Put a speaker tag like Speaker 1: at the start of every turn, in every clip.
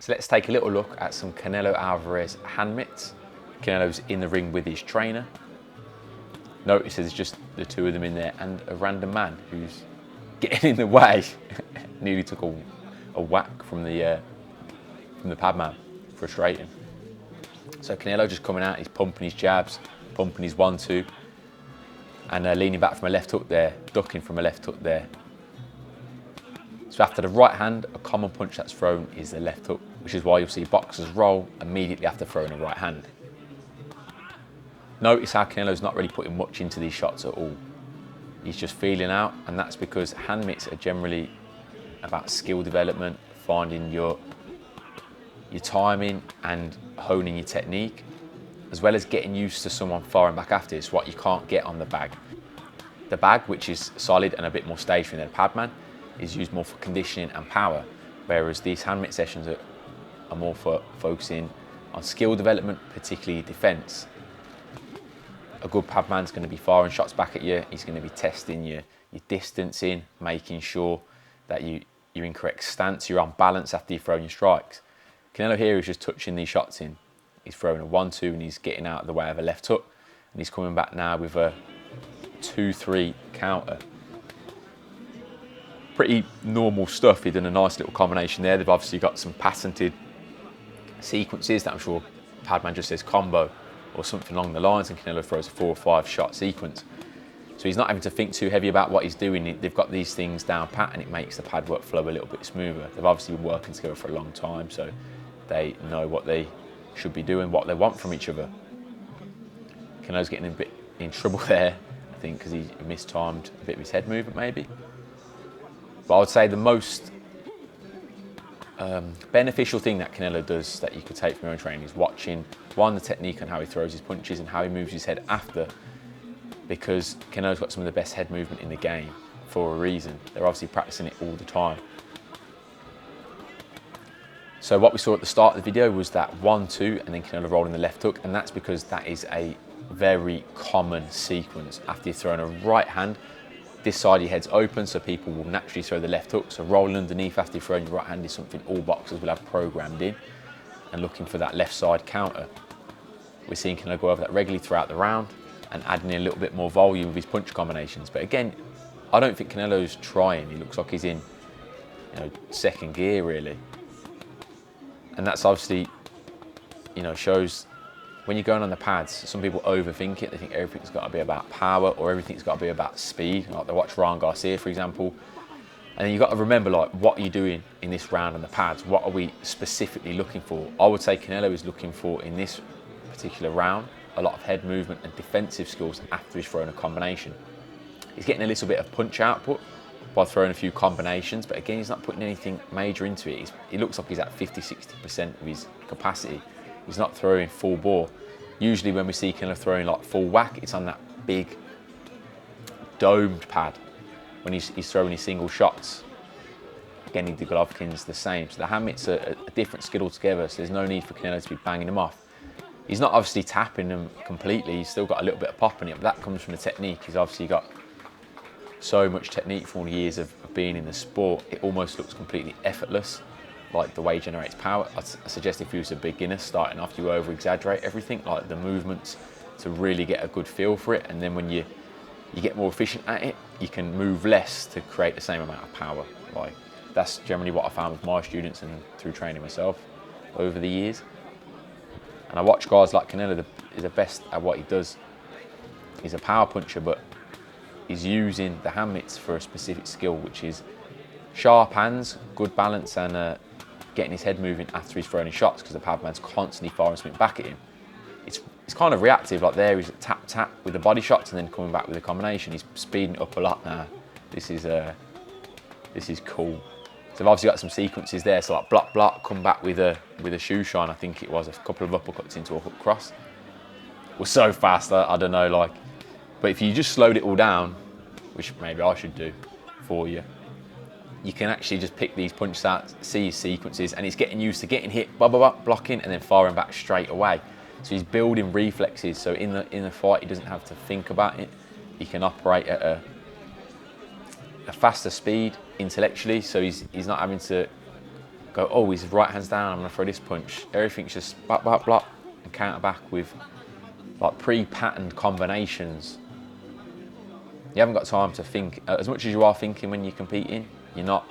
Speaker 1: So let's take a little look at some Canelo Alvarez hand mitts. Canelo's in the ring with his trainer. Notice there's just the two of them in there and a random man who's getting in the way. Nearly took a whack from the pad man. Frustrating. So Canelo just coming out, he's pumping his jabs, pumping his 1-2, and leaning back from a left hook there, ducking from a left hook there. So after the right hand, a common punch that's thrown is the left hook, which is why you'll see boxers roll immediately after throwing a right hand. Notice how Canelo's not really putting much into these shots at all. He's just feeling out, and that's because hand mitts are generally about skill development, finding your timing and honing your technique, as well as getting used to someone firing back after. It's what you can't get on the bag. The bag, which is solid and a bit more stationary than a pad man, is used more for conditioning and power, whereas these hand mitt sessions are more for focusing on skill development, particularly defence. A good pad man's going to be firing shots back at you. He's going to be testing your distancing, making sure that you're in correct stance, you're on balance after you've thrown your strikes. Canelo here is just touching these shots in. He's throwing a 1-2 and he's getting out of the way of a left hook, and he's coming back now with a 2-3 counter. Pretty normal stuff. He's done a nice little combination there. They've obviously got some patented sequences that I'm sure Padman just says combo or something along the lines, and Canelo throws a 4 or 5 shot sequence. So he's not having to think too heavy about what he's doing. They've got these things down pat, and it makes the pad work flow a little bit smoother. They've obviously been working together for a long time, so they know what they should be doing, what they want from each other. Canelo's getting a bit in trouble there, I think, because he mistimed a bit of his head movement maybe. But I would say the most beneficial thing that Canelo does that you could take from your own training is watching, one, the technique on how he throws his punches and how he moves his head after, because Canelo's got some of the best head movement in the game for a reason. They're obviously practicing it all the time. So what we saw at the start of the video was that 1-2 and then Canelo rolling the left hook, and that's because that is a very common sequence. After you've thrown a right hand, this side of your head's open, so people will naturally throw the left hook. So rolling underneath after you've thrown your right hand is something all boxers will have programmed in, and looking for that left side counter. We're seeing Canelo go over that regularly throughout the round and adding in a little bit more volume with his punch combinations. But again, I don't think Canelo's trying. He looks like he's in, second gear really. And that's obviously, shows when you're going on the pads, some people overthink it. They think everything's got to be about power or everything's got to be about speed. Like they watch Ryan Garcia, for example. And then you've got to remember, what are you doing in this round on the pads? What are we specifically looking for? I would say Canelo is looking for, in this particular round, a lot of head movement and defensive skills after he's thrown a combination. He's getting a little bit of punch output by throwing a few combinations, but again, he's not putting anything major into it. He looks like he's at 50-60% of his capacity. He's not throwing full bore. Usually when we see Canelo throwing like full whack, it's on that big domed pad when he's throwing his single shots. Again, the Golovkin's the same. So the hand mitts are a different skill altogether, so there's no need for Canelo to be banging them off. He's not obviously tapping them completely. He's still got a little bit of pop in it, but that comes from the technique. He's obviously got so much technique from all the years of being in the sport. It almost looks completely effortless, like the way he generates power. I suggest if you was a beginner starting off, you over-exaggerate everything, like the movements, to really get a good feel for it. And then when you get more efficient at it, you can move less to create the same amount of power. Like that's generally what I found with my students and through training myself over the years. And I watch guys like Canelo, he's the best at what he does. He's a power puncher, but he's using the hand mitts for a specific skill, which is sharp hands, good balance, and getting his head moving after he's throwing his shots, because the pad man's constantly firing something back at him. It's kind of reactive, like there he's tap tap with the body shots and then coming back with a combination. He's speeding it up a lot now. This is cool. So I've obviously got some sequences there, so like block block, come back with a shoe shine, I think it was, a couple of uppercuts into a hook cross. It was so fast, I don't know, but if you just slowed it all down, which maybe I should do for you, you can actually just pick these punches out, see his sequences, and he's getting used to getting hit, blocking, and then firing back straight away. So he's building reflexes, so in the fight he doesn't have to think about it. He can operate at a faster speed intellectually, so he's not having to go, oh, his right hand's down, I'm gonna throw this punch. Everything's just block, block, block, and counter back with like pre-patterned combinations. You haven't got time to think. As much as you are thinking when you're competing, you're not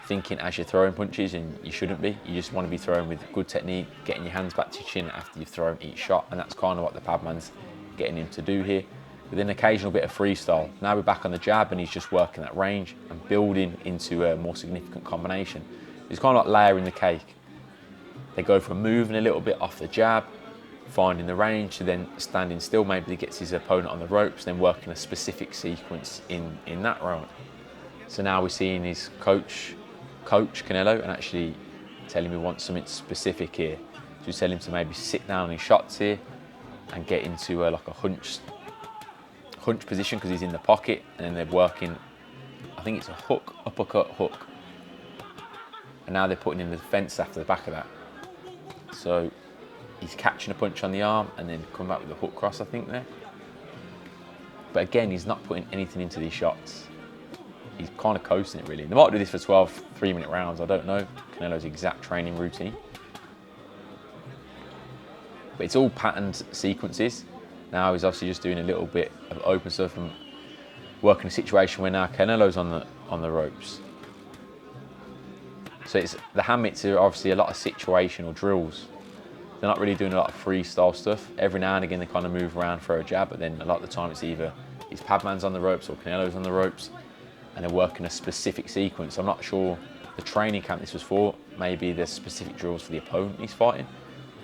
Speaker 1: thinking as you're throwing punches, and you shouldn't be. You just want to be throwing with good technique, getting your hands back to your chin after you've thrown each shot, and that's kind of what the Padman's getting him to do here. With an occasional bit of freestyle. Now we're back on the jab, and he's just working that range and building into a more significant combination. It's kind of like layering the cake. They go from moving a little bit off the jab, finding the range, to then standing still, maybe he gets his opponent on the ropes, then working a specific sequence in that round. So now we're seeing his coach Canelo, and actually tell him he wants something specific here. So we tell him to maybe sit down on his shots here and get into like a hunch position, because he's in the pocket, and then they're working, I think it's a hook, uppercut, hook. And now they're putting in the defense after the back of that. So he's catching a punch on the arm and then coming back with a hook cross, I think, there. But again, he's not putting anything into these shots. He's kind of coasting it, really. They might do this for 12 3-minute rounds, I don't know. Canelo's exact training routine. But it's all patterned sequences. Now he's obviously just doing a little bit of open stuff and working a situation where now Canelo's on the ropes. So it's, the hand mitts are obviously a lot of situational drills. They're not really doing a lot of freestyle stuff. Every now and again they kind of move around for a jab, but then a lot of the time it's either his Padman's on the ropes or Canelo's on the ropes, and they're working a specific sequence. I'm not sure the training camp this was for. Maybe there's specific drills for the opponent he's fighting.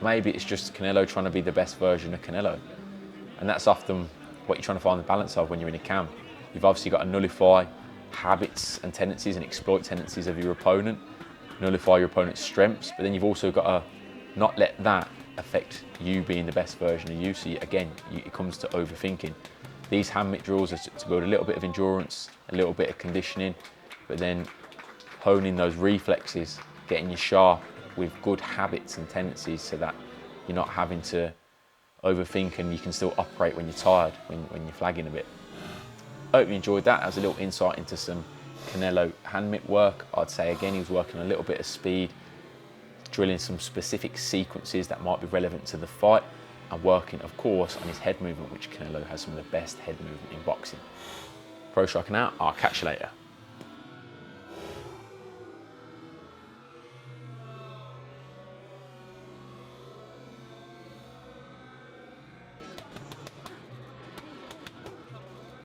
Speaker 1: Maybe it's just Canelo trying to be the best version of Canelo. And that's often what you're trying to find the balance of when you're in a camp. You've obviously got to nullify habits and tendencies and exploit tendencies of your opponent, nullify your opponent's strengths, but then you've also got to not let that affect you being the best version of you. So again, it comes to overthinking. These hand mitt drills are to build a little bit of endurance, a little bit of conditioning, but then honing those reflexes, getting you sharp with good habits and tendencies so that you're not having to overthink and you can still operate when you're tired, when you're flagging a bit. I hope you enjoyed that. That was a little insight into some Canelo hand mitt work. I'd say again, he was working a little bit of speed, drilling some specific sequences that might be relevant to the fight, and working, of course, on his head movement, which Canelo has some of the best head movement in boxing. Pro striking out. I'll catch you later.